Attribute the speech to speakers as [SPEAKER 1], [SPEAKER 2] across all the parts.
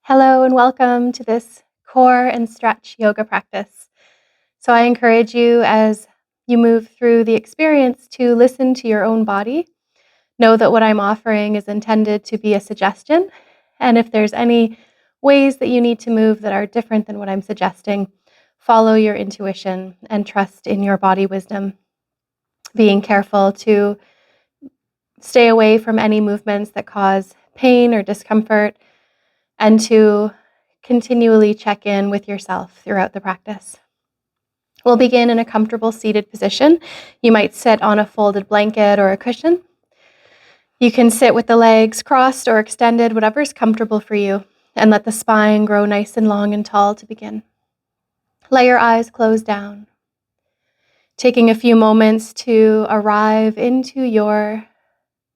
[SPEAKER 1] Hello and welcome to this core and stretch yoga practice. So I encourage you as you move through the experience to listen to your own body. Know that what I'm offering is intended to be a suggestion. And if there's any ways that you need to move that are different than what I'm suggesting, follow your intuition and trust in your body wisdom. Being careful to stay away from any movements that cause pain or discomfort, and to continually check in with yourself throughout the practice. We'll begin in a comfortable seated position. You might sit on a folded blanket or a cushion. You can sit with the legs crossed or extended, whatever's comfortable for you, and let the spine grow nice and long and tall to begin. Let your eyes close down, taking a few moments to arrive into your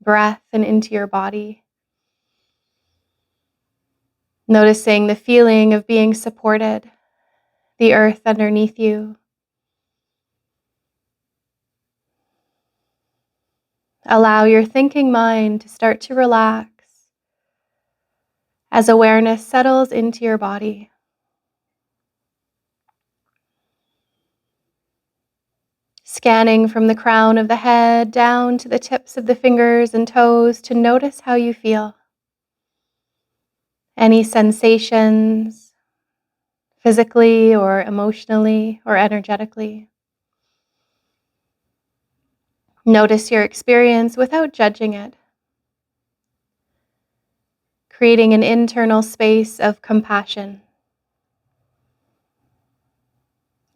[SPEAKER 1] breath and into your body. Noticing the feeling of being supported, the earth underneath you. Allow your thinking mind to start to relax as awareness settles into your body. Scanning from the crown of the head down to the tips of the fingers and toes to notice how you feel. Any sensations, physically or emotionally or energetically. Notice your experience without judging it, creating an internal space of compassion,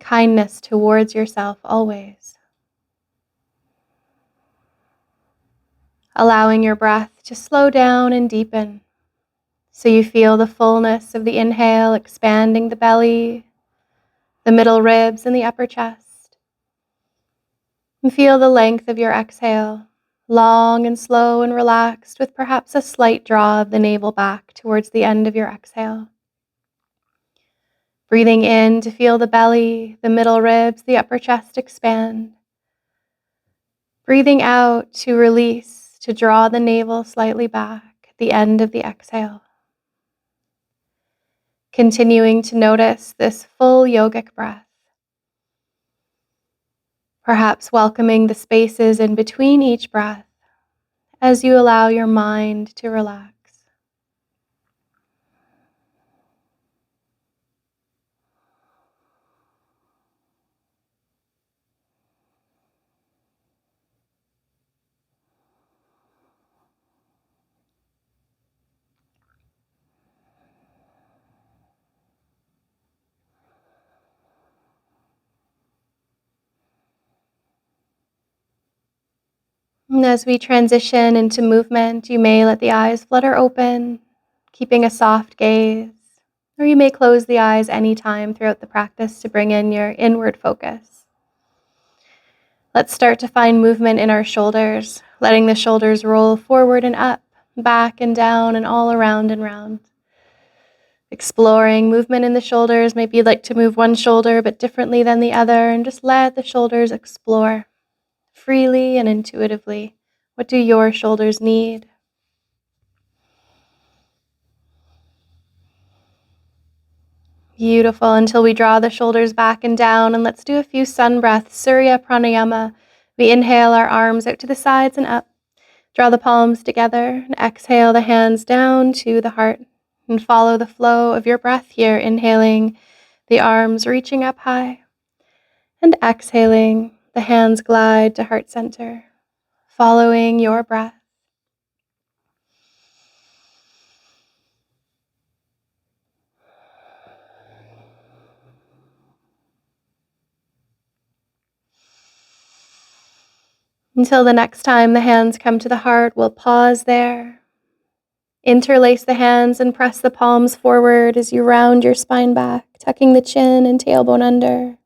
[SPEAKER 1] kindness towards yourself always. Allowing your breath to slow down and deepen so you feel the fullness of the inhale expanding the belly, the middle ribs, and the upper chest. And feel the length of your exhale, long and slow and relaxed, with perhaps a slight draw of the navel back towards the end of your exhale. Breathing in to feel the belly, the middle ribs, the upper chest expand. Breathing out to release, to draw the navel slightly back at the end of the exhale. Continuing to notice this full yogic breath. Perhaps welcoming the spaces in between each breath as you allow your mind to relax. And as we transition into movement, you may let the eyes flutter open, keeping a soft gaze, or you may close the eyes anytime throughout the practice to bring in your inward focus. Let's start to find movement in our shoulders, letting the shoulders roll forward and up, back and down, and all around and round. Exploring movement in the shoulders. Maybe you'd like to move one shoulder but differently than the other, and just let the shoulders explore freely and intuitively. What do your shoulders need? Beautiful. Until we draw the shoulders back and down, and let's do a few sun breaths, Surya Pranayama. We inhale our arms out to the sides and up. Draw the palms together and exhale the hands down to the heart, and follow the flow of your breath here, inhaling the arms reaching up high, and exhaling the hands glide to heart center, following your breath. Until the next time the hands come to the heart, we'll pause there. Interlace the hands and press the palms forward as you round your spine back, tucking the chin and tailbone under.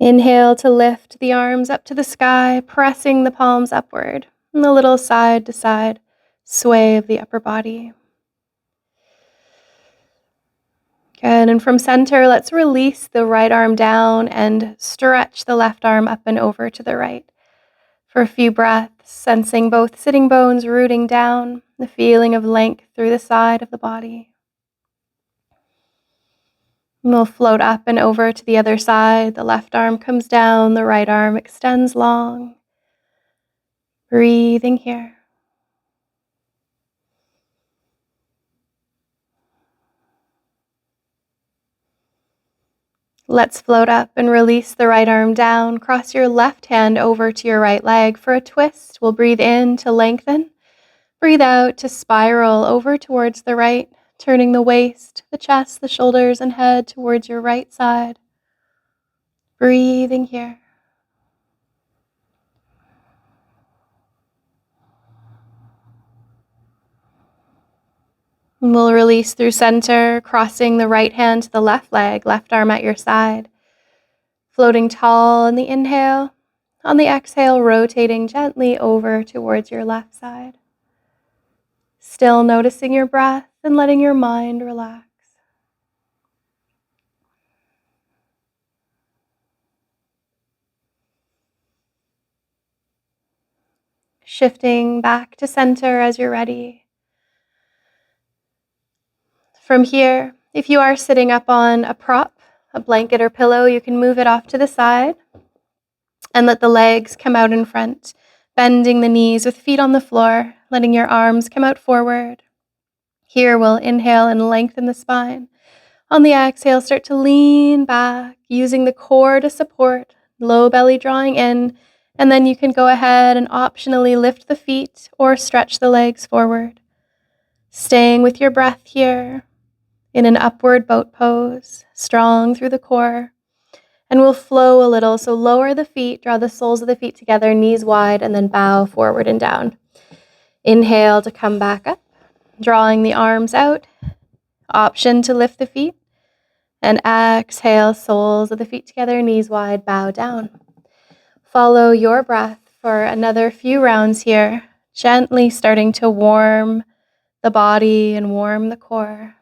[SPEAKER 1] Inhale to lift the arms up to the sky, pressing the palms upward, and a little side to side sway of the upper body. Good, and from center, let's release the right arm down and stretch the left arm up and over to the right. For a few breaths, sensing both sitting bones rooting down the feeling of length through the side of the body. And we'll float up and over to the other side. The left arm comes down, the right arm extends long. Breathing here. Let's float up and release the right arm down. Cross your left hand over to your right leg for a twist. We'll breathe in to lengthen. Breathe out to spiral over towards the right, turning the waist, the chest, the shoulders, and head towards your right side. Breathing here. And we'll release through center, crossing the right hand to the left leg, left arm at your side. Floating tall on the inhale. On the exhale, rotating gently over towards your left side. Still noticing your breath and letting your mind relax. Shifting back to center as you're ready. From here, if you are sitting up on a prop, a blanket or pillow, you can move it off to the side and let the legs come out in front, bending the knees with feet on the floor, letting your arms come out forward. Here we'll inhale and lengthen the spine. On the exhale, start to lean back, using the core to support, low belly drawing in, and then you can go ahead and optionally lift the feet or stretch the legs forward. Staying with your breath here in an upward boat pose, strong through the core. And we'll flow a little, so lower the feet, draw the soles of the feet together, knees wide, and then bow forward and down. Inhale to come back up, drawing the arms out. Option to lift the feet. And exhale, soles of the feet together, knees wide, bow down. Follow your breath for another few rounds here, gently starting to warm the body and warm the core.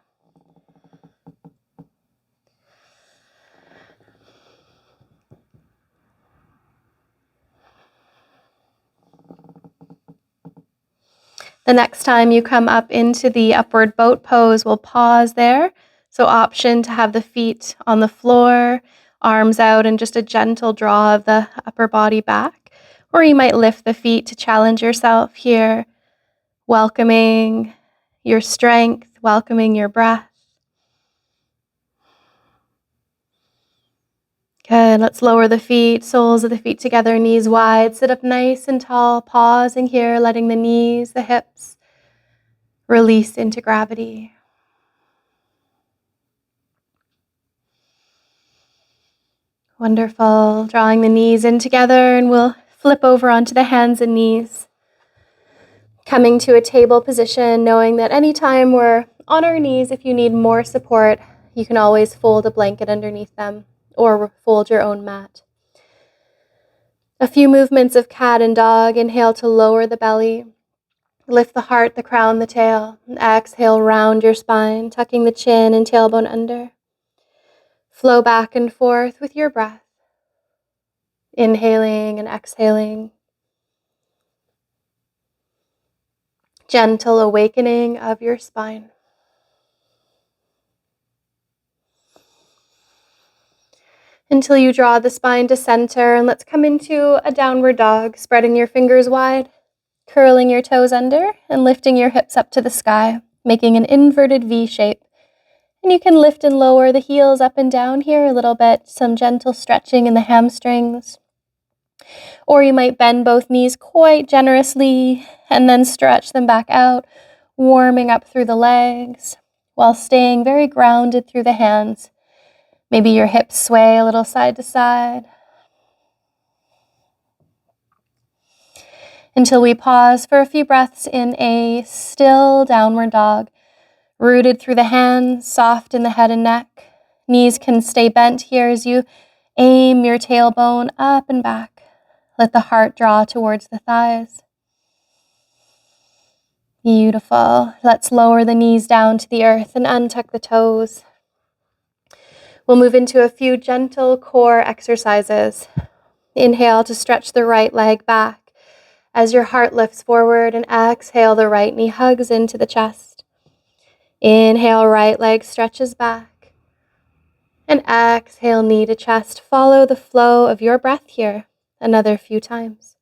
[SPEAKER 1] The next time you come up into the upward boat pose, we'll pause there. So option to have the feet on the floor, arms out, and just a gentle draw of the upper body back. Or you might lift the feet to challenge yourself here, welcoming your strength, welcoming your breath. Good, let's lower the feet, soles of the feet together, knees wide, sit up nice and tall, pausing here, letting the knees, the hips release into gravity. Wonderful, drawing the knees in together, and we'll flip over onto the hands and knees. Coming to a table position, knowing that anytime we're on our knees, if you need more support, you can always fold a blanket underneath them or fold your own mat. A few movements of cat and dog. Inhale to lower the belly. Lift the heart, the crown, the tail. And exhale, round your spine, tucking the chin and tailbone under. Flow back and forth with your breath. Inhaling and exhaling. Gentle awakening of your spine. Until you draw the spine to center, and let's come into a downward dog, spreading your fingers wide, curling your toes under, and lifting your hips up to the sky, making an inverted V shape. And you can lift and lower the heels up and down here a little bit, some gentle stretching in the hamstrings. Or you might bend both knees quite generously and then stretch them back out, warming up through the legs while staying very grounded through the hands. Maybe your hips sway a little side to side. Until we pause for a few breaths in a still downward dog, rooted through the hands, soft in the head and neck. Knees can stay bent here as you aim your tailbone up and back. Let the heart draw towards the thighs. Beautiful. Let's lower the knees down to the earth and untuck the toes. We'll move into a few gentle core exercises. Inhale to stretch the right leg back. As your heart lifts forward, and exhale, the right knee hugs into the chest. Inhale, right leg stretches back. And exhale, knee to chest. Follow the flow of your breath here another few times.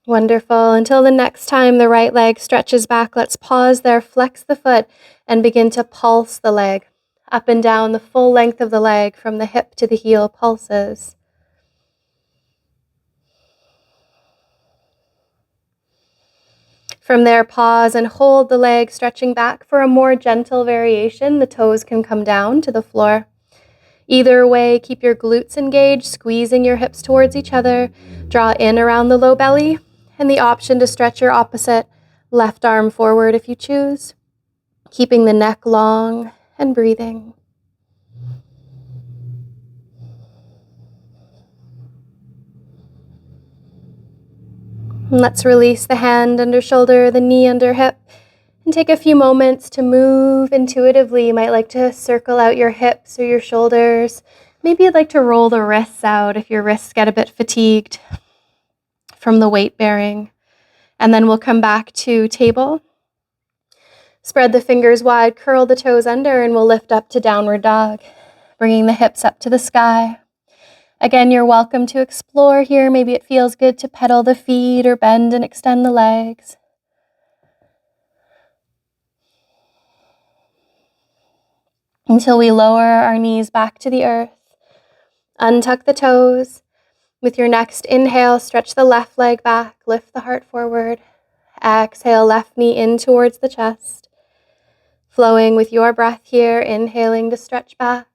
[SPEAKER 1] Wonderful. Until the next time the right leg stretches back, let's pause there, flex the foot, and begin to pulse the leg. Up and down the full length of the leg from the hip to the heel pulses. From there, pause and hold the leg stretching back for a more gentle variation. The toes can come down to the floor. Either way, keep your glutes engaged, squeezing your hips towards each other. Draw in around the low belly, and the option to stretch your opposite left arm forward if you choose, keeping the neck long and breathing. And let's release the hand under shoulder, the knee under hip, and take a few moments to move intuitively. You might like to circle out your hips or your shoulders. Maybe you'd like to roll the wrists out if your wrists get a bit fatigued from the weight bearing. And then we'll come back to table. Spread the fingers wide, curl the toes under, and we'll lift up to downward dog, bringing the hips up to the sky. Again, you're welcome to explore here. Maybe it feels good to pedal the feet or bend and extend the legs. Until we lower our knees back to the earth. Untuck the toes. With your next inhale, stretch the left leg back, lift the heart forward. Exhale, left knee in towards the chest. Flowing with your breath here, inhaling to stretch back,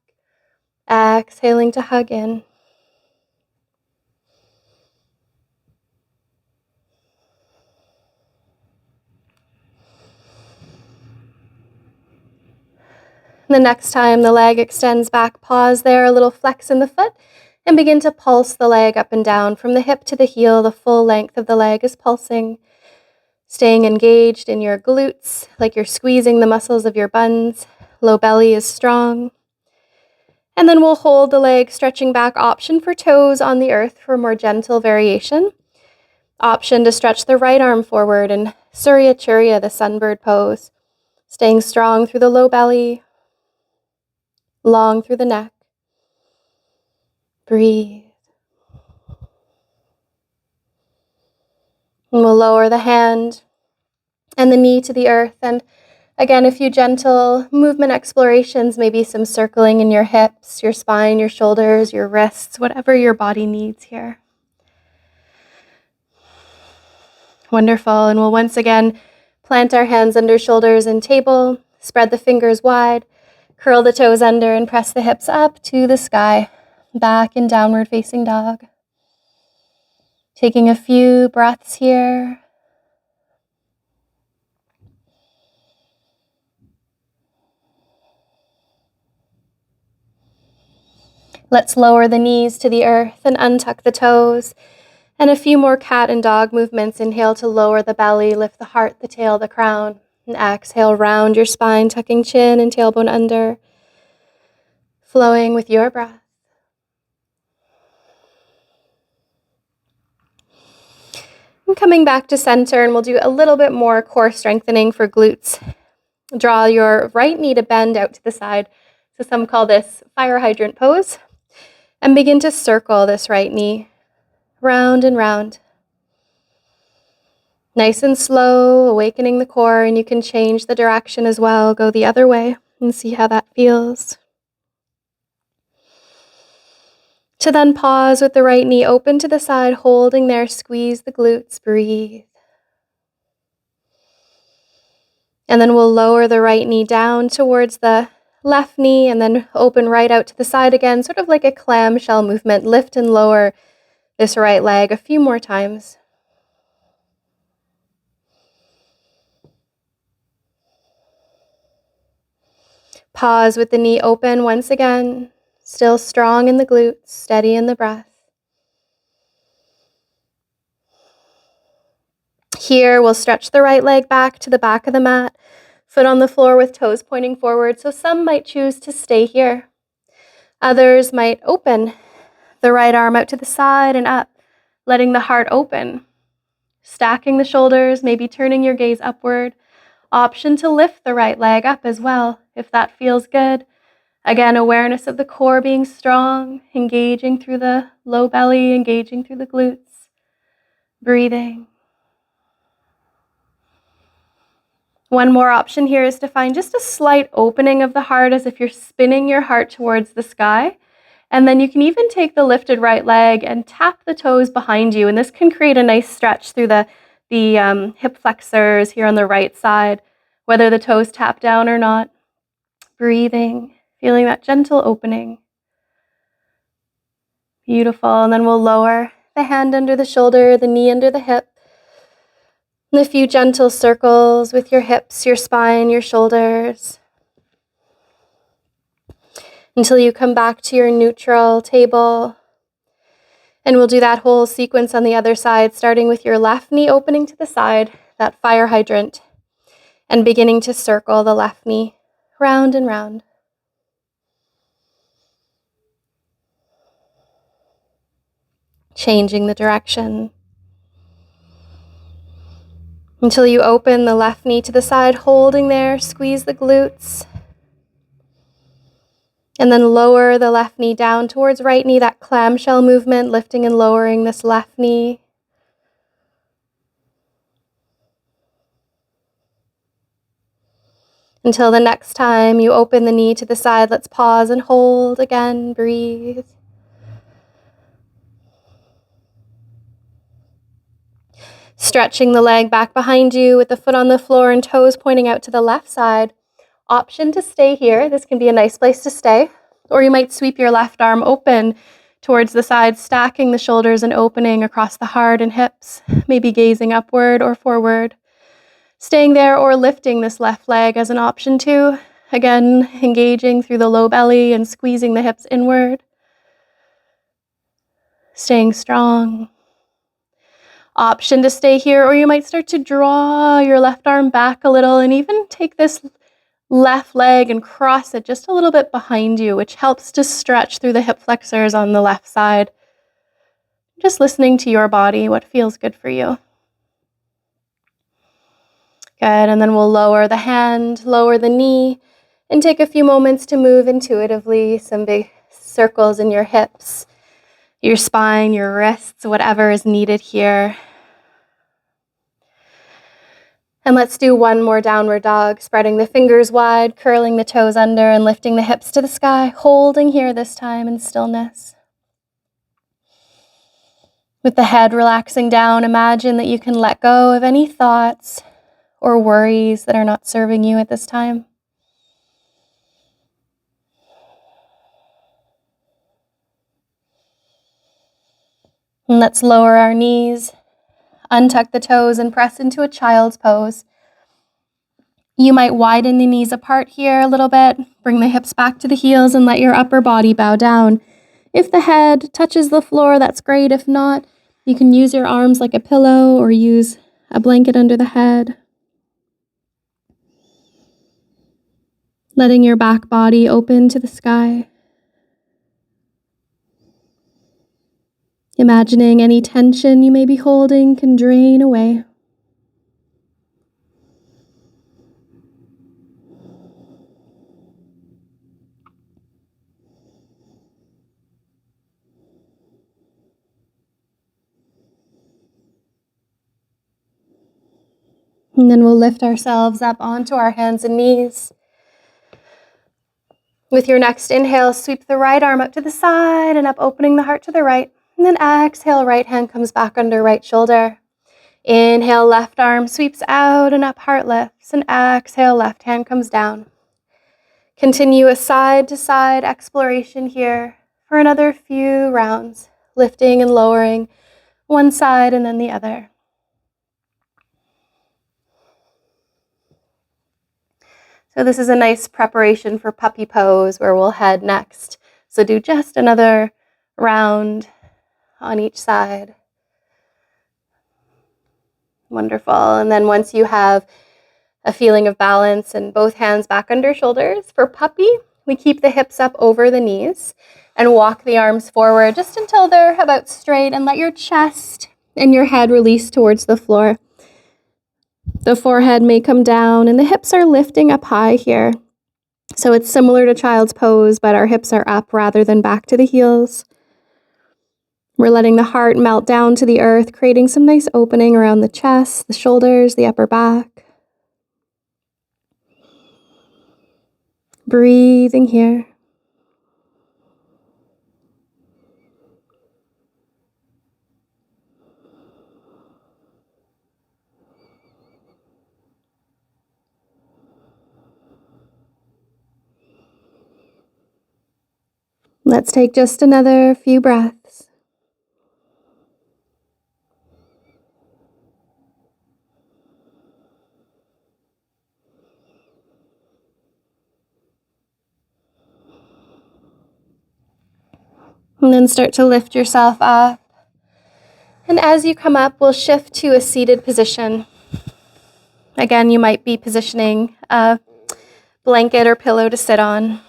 [SPEAKER 1] exhaling to hug in. The next time the leg extends back, pause there, a little flex in the foot, and begin to pulse the leg up and down from the hip to the heel. The full length of the leg is pulsing, staying engaged in your glutes, like you're squeezing the muscles of your buns. Low belly is strong. And then we'll hold the leg stretching back, option for toes on the earth for a more gentle variation. Option to stretch the right arm forward in Surya Churya, the sunbird pose, staying strong through the low belly, long through the neck. Breathe. And we'll lower the hand and the knee to the earth. And again, a few gentle movement explorations, maybe some circling in your hips, your spine, your shoulders, your wrists, whatever your body needs here. Wonderful. And we'll once again plant our hands under shoulders and table, spread the fingers wide, curl the toes under, and press the hips up to the sky, back in downward facing dog. Taking a few breaths here. Let's lower the knees to the earth and untuck the toes. And a few more cat and dog movements. Inhale to lower the belly, lift the heart, the tail, the crown. And exhale, round your spine, tucking chin and tailbone under. Flowing with your breath. And coming back to center, and we'll do a little bit more core strengthening for glutes. Draw your right knee to bend out to the side. So some call this fire hydrant pose. And begin to circle this right knee round and round. Nice and slow, awakening the core, and you can change the direction as well. Go the other way and see how that feels. To then pause with the right knee open to the side, holding there, squeeze the glutes, breathe. And then we'll lower the right knee down towards the left knee and then open right out to the side again, sort of like a clamshell movement. Lift and lower this right leg a few more times. Pause with the knee open once again, still strong in the glutes, steady in the breath. Here, we'll stretch the right leg back to the back of the mat, foot on the floor with toes pointing forward. So some might choose to stay here. Others might open the right arm out to the side and up, letting the heart open. Stacking the shoulders, maybe turning your gaze upward. Option to lift the right leg up as well, if that feels good. Again, awareness of the core being strong, engaging through the low belly, engaging through the glutes. Breathing. One more option here is to find just a slight opening of the heart as if you're spinning your heart towards the sky. And then you can even take the lifted right leg and tap the toes behind you. And this can create a nice stretch through the hip flexors here on the right side, whether the toes tap down or not. Breathing, feeling that gentle opening. Beautiful. And then we'll lower the hand under the shoulder, the knee under the hip. And a few gentle circles with your hips, your spine, your shoulders, until you come back to your neutral table. And we'll do that whole sequence on the other side, starting with your left knee opening to the side, that fire hydrant, and beginning to circle the left knee round and round. Changing the direction until you open the left knee to the side, holding there, squeeze the glutes. And then lower the left knee down towards right knee, that clamshell movement, lifting and lowering this left knee. Until the next time you open the knee to the side, let's pause and hold again, breathe. Stretching the leg back behind you with the foot on the floor and toes pointing out to the left side. Option to stay here. This can be a nice place to stay. Or you might sweep your left arm open towards the side, stacking the shoulders and opening across the heart and hips, maybe gazing upward or forward. Staying there or lifting this left leg as an option too. Again, engaging through the low belly and squeezing the hips inward. Staying strong. Option to stay here, or you might start to draw your left arm back a little and even take this left leg and cross it just a little bit behind you, which helps to stretch through the hip flexors on the left side. Just listening to your body, what feels good for you. Good, and then we'll lower the hand, lower the knee, and take a few moments to move intuitively, some big circles in your hips, your spine, your wrists, whatever is needed here. And let's do one more downward dog, spreading the fingers wide, curling the toes under, and lifting the hips to the sky, holding here this time in stillness. With the head relaxing down, imagine that you can let go of any thoughts or worries that are not serving you at this time. And let's lower our knees, untuck the toes, and press into a child's pose. You might widen the knees apart here a little bit, bring the hips back to the heels, and let your upper body bow down. If the head touches the floor, that's great. If not, you can use your arms like a pillow or use a blanket under the head. Letting your back body open to the sky. Imagining any tension you may be holding can drain away. And then we'll lift ourselves up onto our hands and knees. With your next inhale, sweep the right arm up to the side and up, opening the heart to the right. And then exhale, right hand comes back under right shoulder. Inhale, left arm sweeps out and up, heart lifts. And exhale, left hand comes down. Continue a side-to-side exploration here for another few rounds, lifting and lowering one side and then the other. So this is a nice preparation for puppy pose where we'll head next. So do just another round on each side. Wonderful. And then once you have a feeling of balance and both hands back under shoulders, for puppy, We keep the hips up over the knees and walk the arms forward just until they're about straight, and let your chest and your head release towards the floor. The forehead may come down and the hips are lifting up high here. So it's similar to child's pose, but our hips are up rather than back to the heels. We're letting the heart melt down to the earth, creating some nice opening around the chest, the shoulders, the upper back. Breathing here. Let's take just another few breaths. And then start to lift yourself up. And as you come up, we'll shift to a seated position. Again, you might be positioning a blanket or pillow to sit on.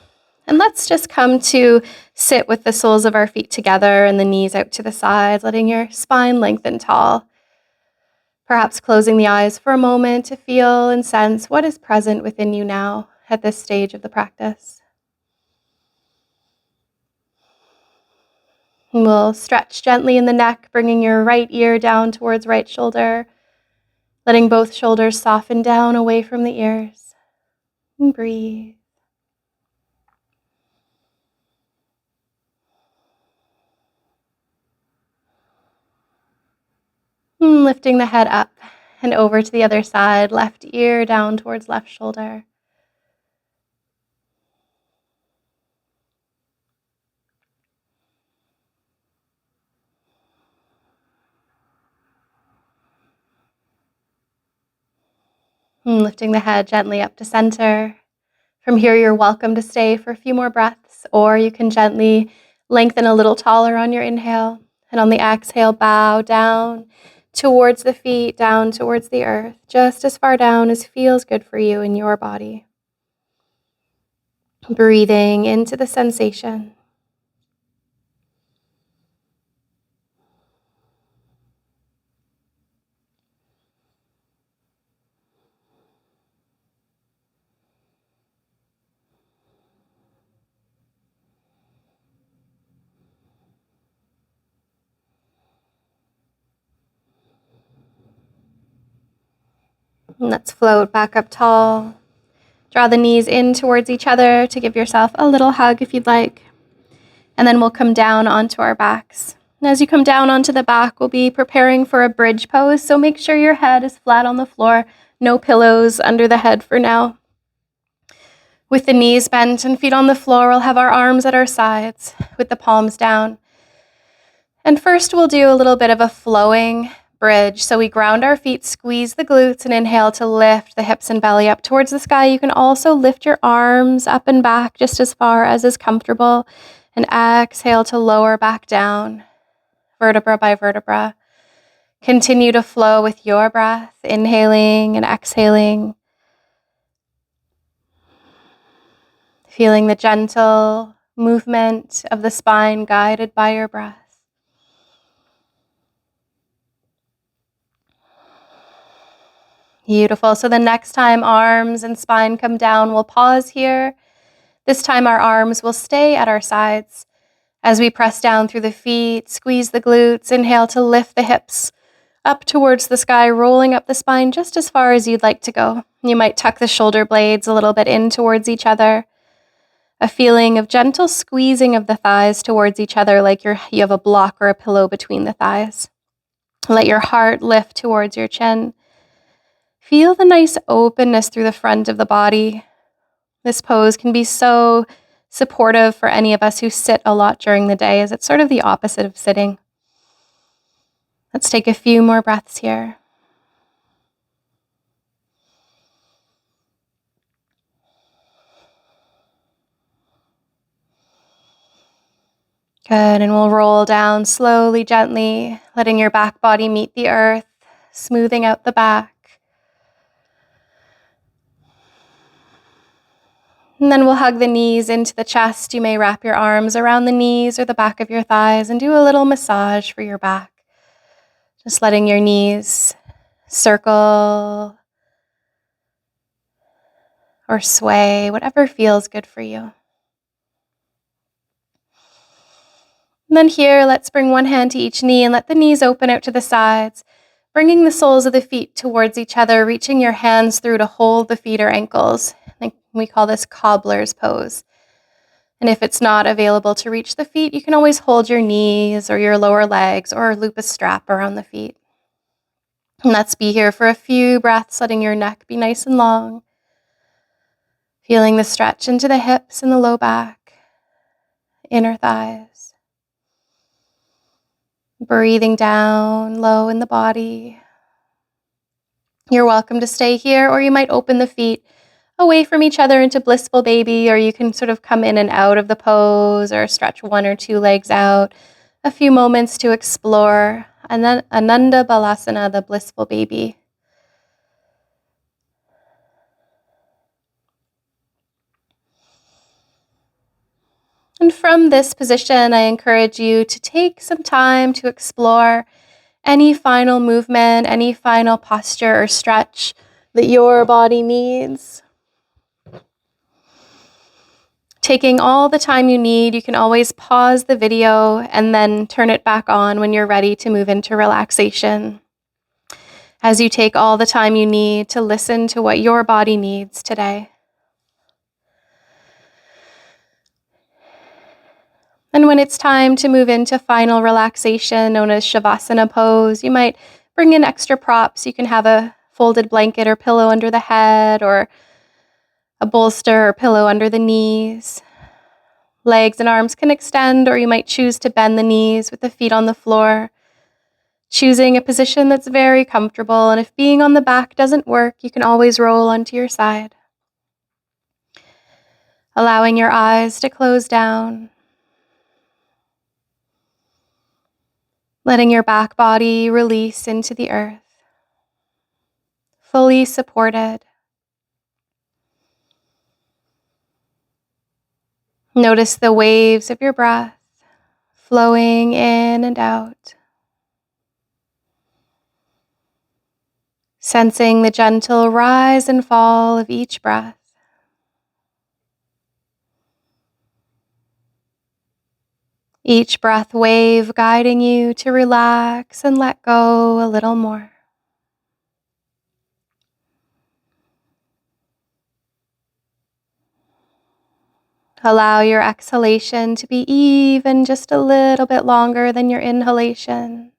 [SPEAKER 1] And let's just come to sit with the soles of our feet together and the knees out to the sides, letting your spine lengthen tall. Perhaps closing the eyes for a moment to feel and sense what is present within you now at this stage of the practice. And we'll stretch gently in the neck, bringing your right ear down towards right shoulder, letting both shoulders soften down away from the ears. And breathe. And lifting the head up and over to the other side, left ear down towards left shoulder. And lifting the head gently up to center. From here, you're welcome to stay for a few more breaths, or you can gently lengthen a little taller on your inhale. And on the exhale, bow down towards the feet, down towards the earth, just as far down as feels good for you in your body. Breathing into the sensation. And let's float back up tall. Draw the knees in towards each other to give yourself a little hug if you'd like. And then we'll come down onto our backs. And as you come down onto the back, we'll be preparing for a bridge pose. So make sure your head is flat on the floor. No pillows under the head for now. With the knees bent and feet on the floor, we'll have our arms at our sides with the palms down. And first we'll do a little bit of a flowing bridge. So we ground our feet, squeeze the glutes, and inhale to lift the hips and belly up towards the sky. You can also lift your arms up and back just as far as is comfortable. And exhale to lower back down, vertebra by vertebra. Continue to flow with your breath, inhaling and exhaling. Feeling the gentle movement of the spine guided by your breath. Beautiful. So the next time arms and spine come down, we'll pause here. This time our arms will stay at our sides. As we press down through the feet, squeeze the glutes, inhale to lift the hips up towards the sky, rolling up the spine just as far as you'd like to go. You might tuck the shoulder blades a little bit in towards each other. A feeling of gentle squeezing of the thighs towards each other, like you have a block or a pillow between the thighs. Let your heart lift towards your chin. Feel the nice openness through the front of the body. This pose can be so supportive for any of us who sit a lot during the day, as it's sort of the opposite of sitting. Let's take a few more breaths here. Good, and we'll roll down slowly, gently, letting your back body meet the earth, smoothing out the back. And then we'll hug the knees into the chest. You may wrap your arms around the knees or the back of your thighs and do a little massage for your back. Just letting your knees circle or sway, whatever feels good for you. And then here, let's bring one hand to each knee and let the knees open out to the sides, bringing the soles of the feet towards each other, reaching your hands through to hold the feet or ankles. We call this cobbler's pose. And if it's not available to reach the feet, you can always hold your knees or your lower legs or loop a strap around the feet. And let's be here for a few breaths, letting your neck be nice and long. Feeling the stretch into the hips and the low back, inner thighs. Breathing down low in the body. You're welcome to stay here, or you might open the feet away from each other into blissful baby, or you can sort of come in and out of the pose or stretch one or two legs out. A few moments to explore. And then Ananda Balasana, the blissful baby. And from this position, I encourage you to take some time to explore any final movement, any final posture or stretch that your body needs. Taking all the time you need, you can always pause the video and then turn it back on when you're ready to move into relaxation. As you take all the time you need to listen to what your body needs today. And when it's time to move into final relaxation, known as Shavasana pose, you might bring in extra props. You can have a folded blanket or pillow under the head, or a bolster or pillow under the knees. Legs and arms can extend, or you might choose to bend the knees with the feet on the floor, choosing a position that's very comfortable. And if being on the back doesn't work, you can always roll onto your side. Allowing your eyes to close down. Letting your back body release into the earth. Fully supported. Notice the waves of your breath flowing in and out. Sensing the gentle rise and fall of each breath. Each breath wave guiding you to relax and let go a little more. Allow your exhalation to be even just a little bit longer than your inhalation.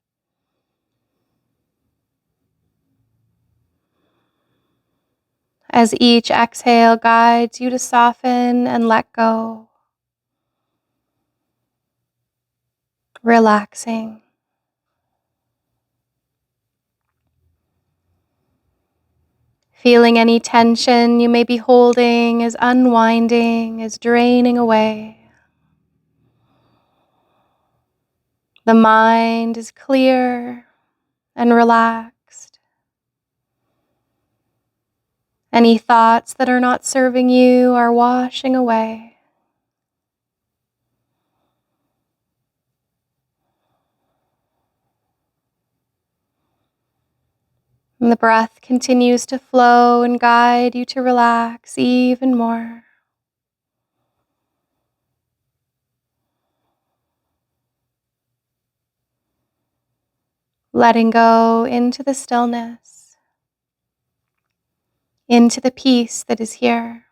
[SPEAKER 1] As each exhale guides you to soften and let go. Relaxing. Feeling any tension you may be holding is unwinding, is draining away. The mind is clear and relaxed. Any thoughts that are not serving you are washing away. And the breath continues to flow and guide you to relax even more. Letting go into the stillness, into the peace that is here.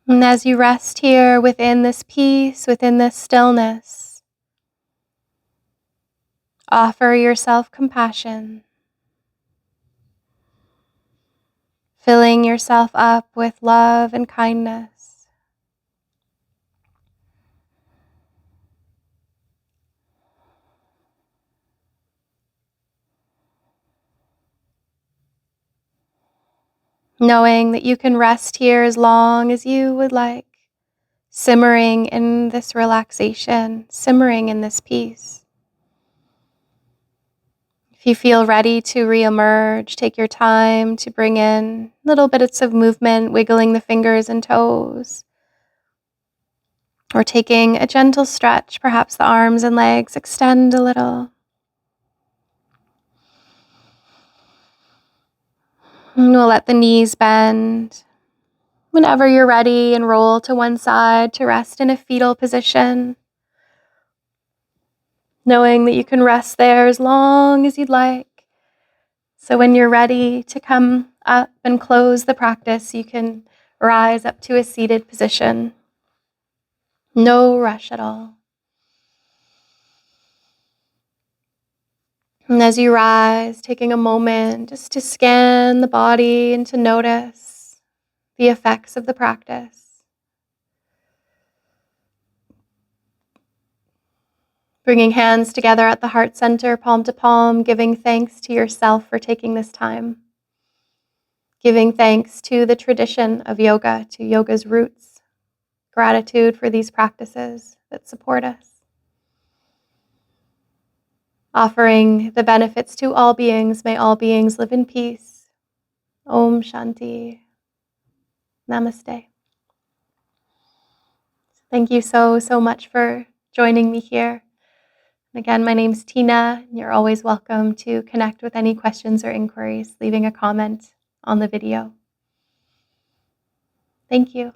[SPEAKER 1] And as you rest here within this peace, within this stillness, offer yourself compassion, filling yourself up with love and kindness. Knowing that you can rest here as long as you would like, simmering in this relaxation, simmering in this peace. If you feel ready to reemerge, take your time to bring in little bits of movement, wiggling the fingers and toes, or taking a gentle stretch, perhaps the arms and legs extend a little. And we'll let the knees bend. Whenever you're ready, and roll to one side to rest in a fetal position, knowing that you can rest there as long as you'd like. So when you're ready to come up and close the practice, you can rise up to a seated position. No rush at all. And as you rise, taking a moment just to scan the body and to notice the effects of the practice. Bringing hands together at the heart center, palm to palm, giving thanks to yourself for taking this time. Giving thanks to the tradition of yoga, to yoga's roots. Gratitude for these practices that support us. Offering the benefits to all beings. May all beings live in peace. Om Shanti. Namaste. Thank you so much for joining me here. Again, my name's Tiina, and you're always welcome to connect with any questions or inquiries, leaving a comment on the video. Thank you.